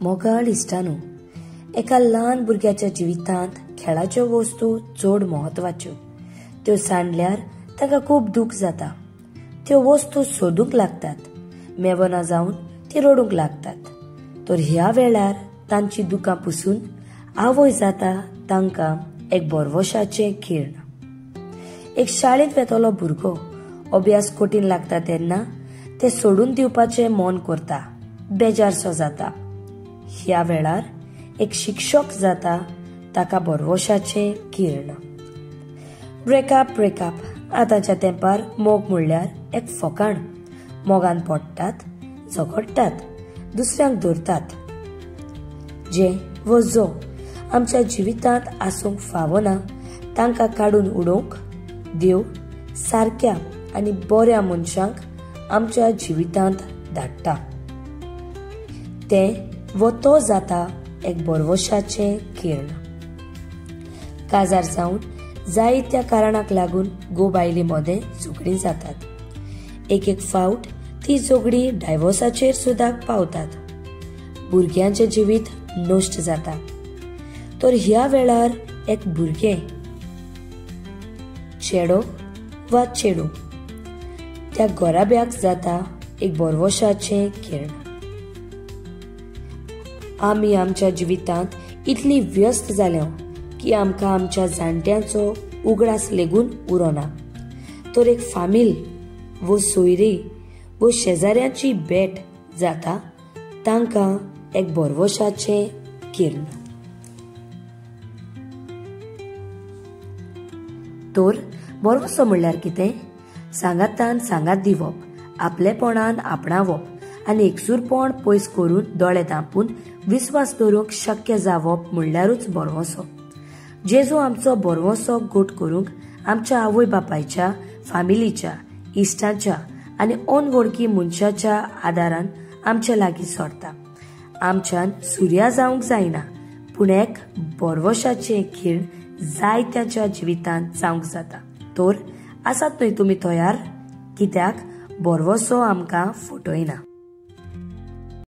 मोगाळ इश्टांनो, एका ल्हान भुरग्याच्या जिवितांत खेळाच्यो वस्तू चड महत्वाच्यो. त्यो सांडल्यार ताका खूब दूख जाता. त्यो वस्तू सोदूंक लागतात. मेवना जावन ती रडूंक लागतात. तर ह्या वेळार तांची दुखां पुसून आवय जाता तांकां एक बरवशाचें खिण. एक शाळेंत वेतलो भुरगो अभ्यास कठीण लागता तेन्ना ते सोडून दिवपाचें मन करता, बेजारसो जाता. ह्या वेळार एक शिक्षक जाता ताका बरवशाचें खिण. ब्रेकअप आतांच्या तेंपार मोग म्हणल्यार एक फकाण. मोगान पडटात, झगडटात, दुसऱ्यांक धरतात. जे व जो आमच्या जिवितांत आसूंक फावना तांकां काडून उडोवंक देव सारक्या आनी बऱ्या मनशांक आमच्या जिवितांत धाडटा. ते व तो जाता एक बरवशाचें खिण. काजार जावन जायत्या कारणाक लागून बायली मदें झगडीं जातात. एक फावट ती झगडीं डायवोर्साचेर सुद्दां पावतात. भुरग्यांचें जिवीत नश्ट जाता. तर ह्या वेळार एक भुरगें, चेडो वा चेडू, त्या गोराब्याक जाता एक बरवशाचें खिण. आमी आमच्या जिवितांत इतली व्यस्त जाल्यो की आमकां आमच्या जाणट्यांचो उगडास लेगून उरोना. तर एक फामील व सोयरी व शेजाऱ्यांची भेट जाता तांकां एक बरवशाचें खिण. तर बरवसो म्हणल्यार कितें? सांगातान सांगात दिवप, आपलेपणान आपणावप आनी एकसूरपण पयस करून दोळे धांपून विस्वास दवरूंक शक्य जावप म्हणल्यारूच बरवसो. जेजू आमचो बरवसो गोट करूंक आमच्या आवय बापायच्या, फामिलीच्या, इश्टांच्या आनी अनवळखी मनशाच्या आदारान आमच्या लागीं सरता. आमच्यान सुर्या जावंक जायना, पूण एक बरवशाचें खिण जायत्याच्या जिवितांत जावंक जाता. तर आसात न्हय तुमी तयार? कित्याक बरवसो आमकां फटयना.